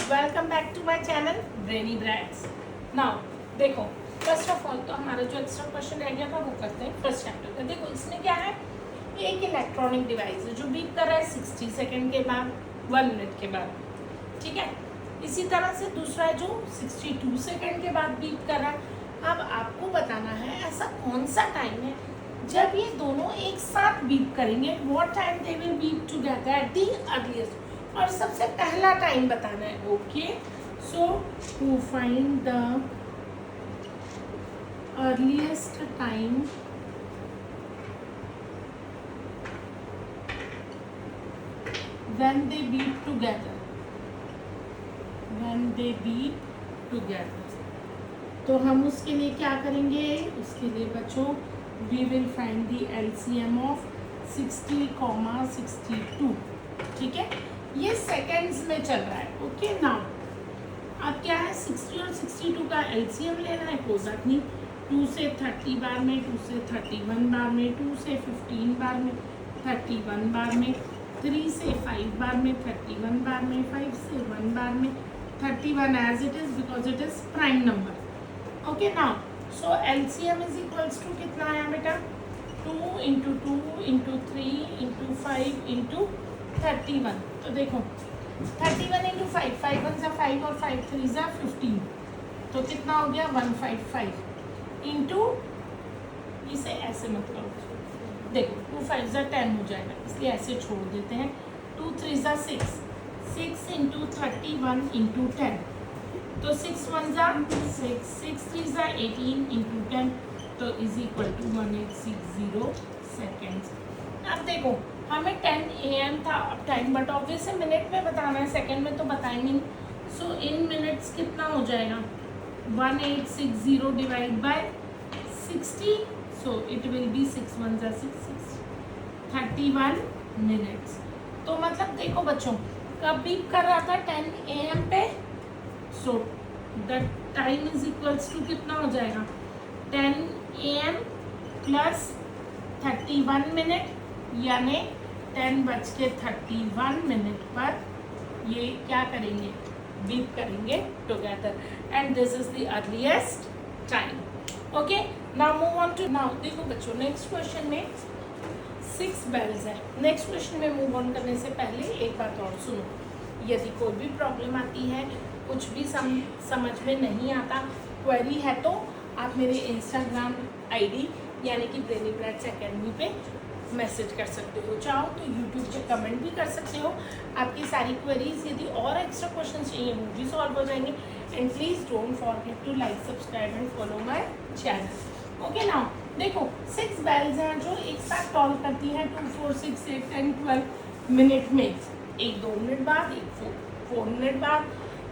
Welcome back to my channel Brainy Brats. Now देखो, first of all तो हमारा जो एक्स्ट्रा क्वेश्चन रह गया था वो करते हैं फर्स्ट चैप्टर का। देखो इसमें क्या है, एक इलेक्ट्रॉनिक डिवाइस है जो बीप कर रहा है 60 सेकेंड के बाद, 1 मिनट के बाद, ठीक है। इसी तरह से दूसरा है जो 62 सेकेंड के बाद बीप कर रहा है। अब आपको बताना है ऐसा कौन सा टाइम है जब ये दोनों एक साथ बीप करेंगे, what time they will beep together at the earliest, और सबसे पहला टाइम बताना है। Okay, so to find the earliest time when they beep together, when they beep together, तो हम उसके लिए क्या करेंगे, उसके लिए बच्चों we will find the LCM of 60, 62, ठीक है। ये सेकेंड्स में चल रहा है। ओके, नाउ अब क्या है, 60 और 62 का LCM लेना है, कोई बात नहीं। 2 से 30 बार में, 2 से 31 बार में, 2 से 15 बार में, 31 बार में, 3 से 5 बार में, 31 बार में, 5 से 1 बार में, 31 as it is because it is prime number. Okay, now so LCM is equals to कितना आया बेटा, 2 इंटू 2 इंटू 3 इंटू 5 इंटू 31। तो देखो 31 इंटू 5, 5 1 सा 5 और 5 3 सा 15, तो कितना हो गया 155 इंटू, इसे ऐसे मत करो, देखो 2 5 सा 10 हो जाएगा, इसलिए ऐसे छोड़ देते हैं। 2 3 सा 6, 6 इंटू 31 इंटू 10, तो 6 1 सा 6, 6 3 सा 18 इंटू 10, तो इज इक्वल टू 1860 सेकेंड्स। अब देखो हमें 10 AM था अब टाइम, बट ऑब्वियस है मिनट में बताना है, सेकंड में तो बताएंगे नहीं। सो इन मिनट्स कितना हो जाएगा, 1860 divide by 60, so it will be 6 1 सा 6, 31 मिनट्स। तो मतलब देखो बच्चों, कब बीप कर रहा था 10 AM पे, so the time is equals to कितना हो जाएगा, 10 AM प्लस 31 मिनट, यानी 10:31 पर ये क्या करेंगे, बीप करेंगे together, and this is the earliest time. Okay, now move on to, now देखो बच्चों नेक्स्ट क्वेश्चन में 6 बेल्स है। नेक्स्ट क्वेश्चन में मूव ऑन करने से पहले एक बात और सुनो, यदि कोई भी प्रॉब्लम आती है, कुछ भी समझ में नहीं आता, क्वेरी है, तो आप मेरे इंस्टाग्राम ID यानी कि ब्रेनी ब्रैट्स अकेडमी पे मैसेज कर सकते हो, चाहो तो यूट्यूब पे कमेंट भी कर सकते हो। आपकी सारी क्वेरीज, यदि और एक्स्ट्रा क्वेश्चन चाहिए वो भी सॉल्व हो जाएंगे। And please don't forget to like, subscribe and follow my channel. Okay, now देखो 6 बेल्स हैं जो एक साथ टॉल करती हैं 2 4 6 8 10 12 मिनट में, एक 2 मिनट बाद, एक 4 मिनट बाद,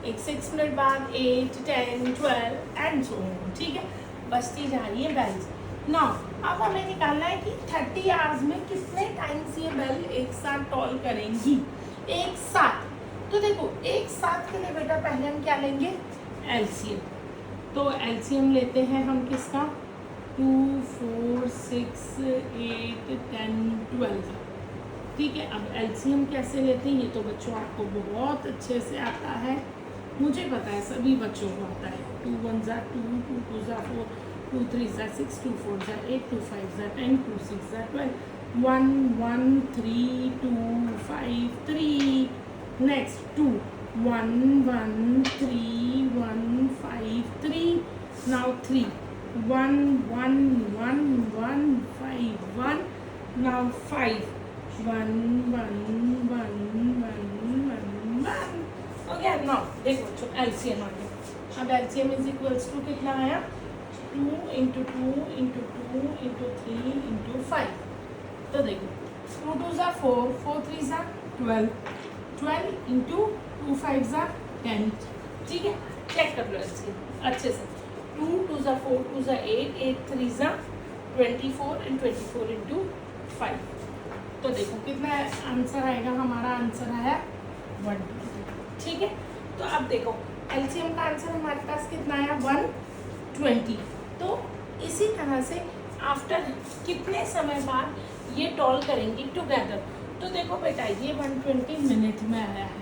एक 6 मिनट बाद, 8 10 12 एंड सो ऑन, ठीक है, बजती जा रही है बेल्स। नाउ अब हमें निकालना है कि 30 आवर्स में कितने टाइम्स ये बेल एक साथ टॉल करेंगी, एक साथ। तो देखो एक साथ के लिए बेटा पहले हम क्या लेंगे, LCM। तो LCM लेते हैं हम किसका, 2 4 6 8 10 12, ठीक है। अब LCM कैसे लेते हैं ये तो बच्चों आपको बहुत अच्छे से आता है, मुझे पता है सभी बच्चों को आता है। 2 1 ज़ा 2, 2 2 ज़ा 4, 2 3 ज़ा 6, 2 4 ज़ा 8, 2 5 ज़ा 10, 2 6 ज़ा 12, 1 1 3 2 5 3, next 2 1 1 3 1 5 3, now 3 1 1 1 1 5 1, now 5 1 1 1 1 1 1। Okay, now देखो बच्चों LCM आ गया। अब LCM इज इक्वल्स टू कितना आया, 2 इंटू 2 इंटू 2 इंटू 3 इंटू 5। तो देखो 2 2 ज़ा 4, 4 3 ज़ा 12, 12 इंटू 2 5 ज़ा 10, ठीक है। चेक कर लो LCM अच्छे से, 2 2 ज़ा 4, 2 ज़ा 8, 8 3 ज़ा 24 एंड 24 इंटू 5। तो देखो कितना आंसर आएगा, हमारा आंसर आया 120, ठीक है। तो अब देखो LCM का आंसर हमारे पास कितना आया, 120। तो इसी तरह से आफ्टर कितने समय बाद ये टॉल करेंगी टुगेदर, तो देखो बेटा ये 120 मिनट में आया है,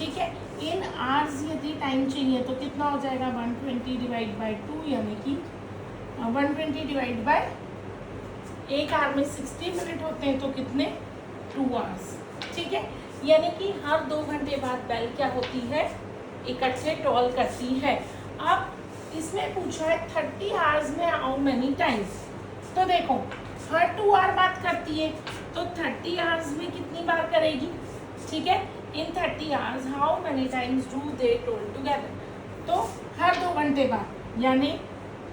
ठीक है। इन आवर्स यदि टाइम चाहिए तो कितना हो जाएगा 120 डिवाइड बाई 2, यानी कि 120 डिवाइड बाय, एक आवर में 60 मिनट होते हैं तो कितने 2 आवर्स। ठीक है, यानी कि हर 2 घंटे बाद बेल क्या होती है, इकट्ठे टॉल करती है। अब इसमें पूछा है 30 आवर्स में हाउ मेनी टाइम्स, तो देखो हर 2 आवर बाद करती है तो 30 आवर्स में कितनी बार करेगी। ठीक है, इन 30 hours how many times do they toll together, तो हर 2 घंटे बाद, यानी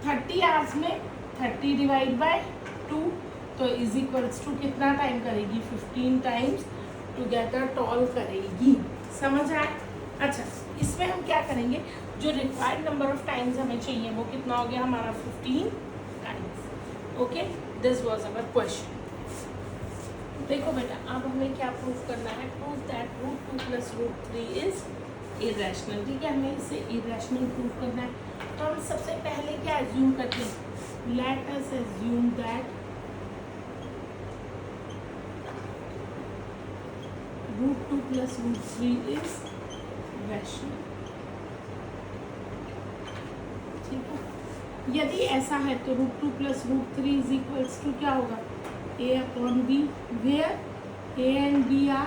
30 आवर्स में 30 डिवाइड बाय 2 तो इज इक्वल्स टू कितना टाइम करेगी 15 टाइम्स टुगेदर टॉल करेगी। समझ आए। अच्छा, इसमें हम क्या करेंगे, जो रिक्वायर्ड नंबर ऑफ टाइम्स हमें चाहिए वो कितना हो गया हमारा 15 times. Okay, this was our question. देखो बेटा, अब हमें क्या प्रूव करना है, प्रूव दैट √2 + √3 इज इरेशनल। ठीक है, हमें इसे इरेशनल प्रूव करना है। तो हम सबसे पहले क्या एज्यूम करते हैं, let us assume that √2 + √3 is rational. ठीक है, यदि ऐसा है तो √2 + √3 इज इक्वल्स टू क्या होगा, a/b, where a and b are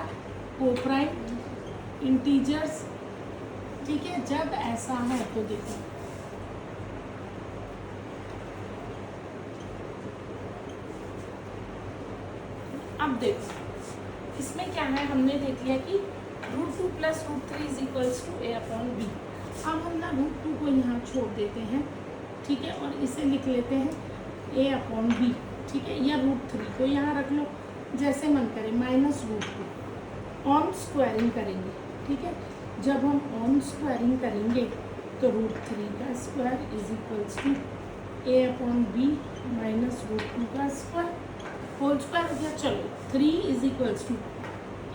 coprime integers. ठीक है, जब ऐसा है तो देखो अब देखो इसमें क्या है, हमने देख लिया कि √2 + √3 इज इक्वल्स टू a/b। अब हम ना √2 को यहाँ छोड़ देते हैं, ठीक है, और इसे लिख लेते हैं a/b। ठीक है, या √3 को यहाँ रख लो जैसे मन करे, -√2 ऑन स्क्वायरिंग करेंगे। ठीक है, जब हम ऑन स्क्वायरिंग करेंगे तो √3 का square is equals to a/b -√2 का स्क्वायर होल स्क्वायर हो गया। चलो 3 is equals to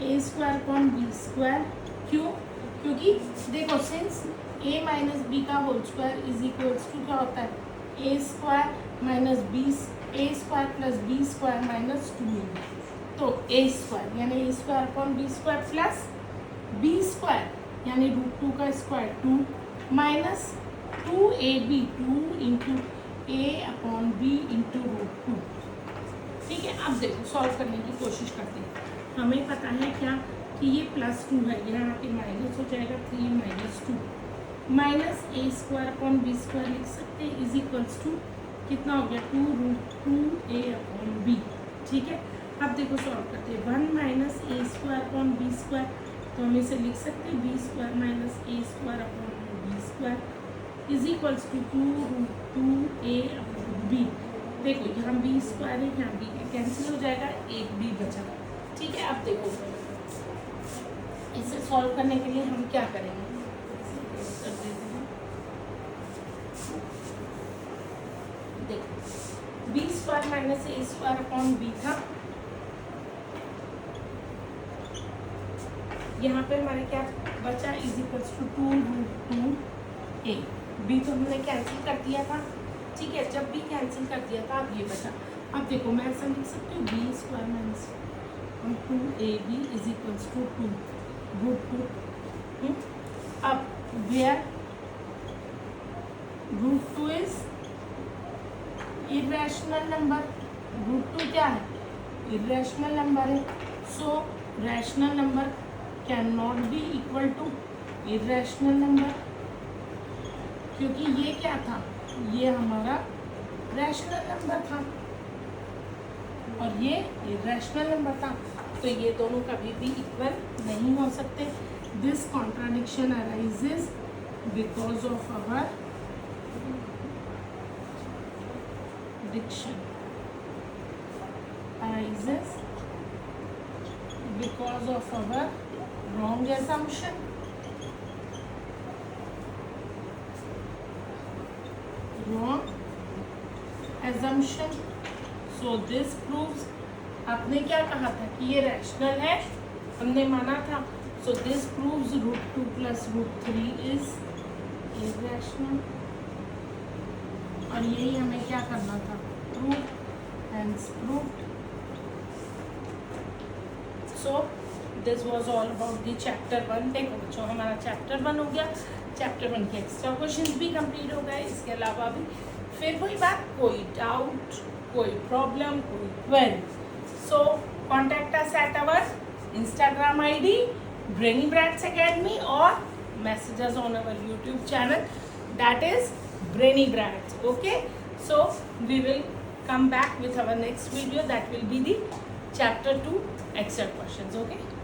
a² b²। क्यों, क्योंकि देखो सिंस a - b का whole square is equals to क्या होता है, a² - b, a² + b² - 2ab, तो a² यानी a² b² प्लस b² यानी √2 का square 2 minus 2ab 2 into a/b into √2। ठीक है, अब देखो सॉल्व करने की कोशिश करते हैं। हमें पता है क्या कि ये +2 है, यहाँ आके माइनस हो जाएगा 3 - 2 माइनस a² b² लिख सकते हैं इज इक्वल्स टू कितना हो गया 2√2a/b। ठीक है, अब देखो सॉल्व करते हैं, 1 - a² b² तो हम इसे लिख सकते हैं b² - a² is equals to 2√2a/b। देखो यहाँ b² है, यहाँ b कैंसिल हो जाएगा, एक b बचा। ठीक है, अब देखो इसे सॉल्व करने के लिए हम क्या करेंगे, देखो b² - a² था, यहाँ पे हमारे क्या बचा is equals to 2√2a। b तो हमने कैंसिल कर दिया था। ठीक है, जब भी कैंसिल कर दिया था अब ये बचा। अब देखो मैं ऐसा लिख सकती हूँ b² - 2ab is equals to 2√2। अब वेयर √2 इज इरेशनल नंबर, √2 क्या है, इरेशनल नंबर है। So rational number can not be equal to irrational number, क्योंकि ये क्या था, ये हमारा रैशनल नंबर था और ये इरेशनल नंबर था, तो ये दोनों कभी भी इक्वल नहीं हो सकते। This contradiction arises because of our diction, arises because of our wrong assumption, wrong assumption. So this proves, आपने क्या कहा था कि ये रैशनल है, हमने माना था। So this proves √2 + √3 is irrational, और यही हमें क्या करना था, prove, hence proved. So this was all about the chapter 1। देखो बच्चों, हमारा चैप्टर 1 हो गया, चैप्टर 1 के एक्स्ट्रा क्वेश्चन भी कंप्लीट हो गए। इसके अलावा भी फिर वही बात, कोई डाउट, कोई प्रॉब्लम, कोई query, so contact us at our Instagram ID Brainy Brats Academy or message us on our YouTube channel, that is Brainy Brats. Okay, so we will come back with our next video, that will be the chapter 2 extra questions. Okay.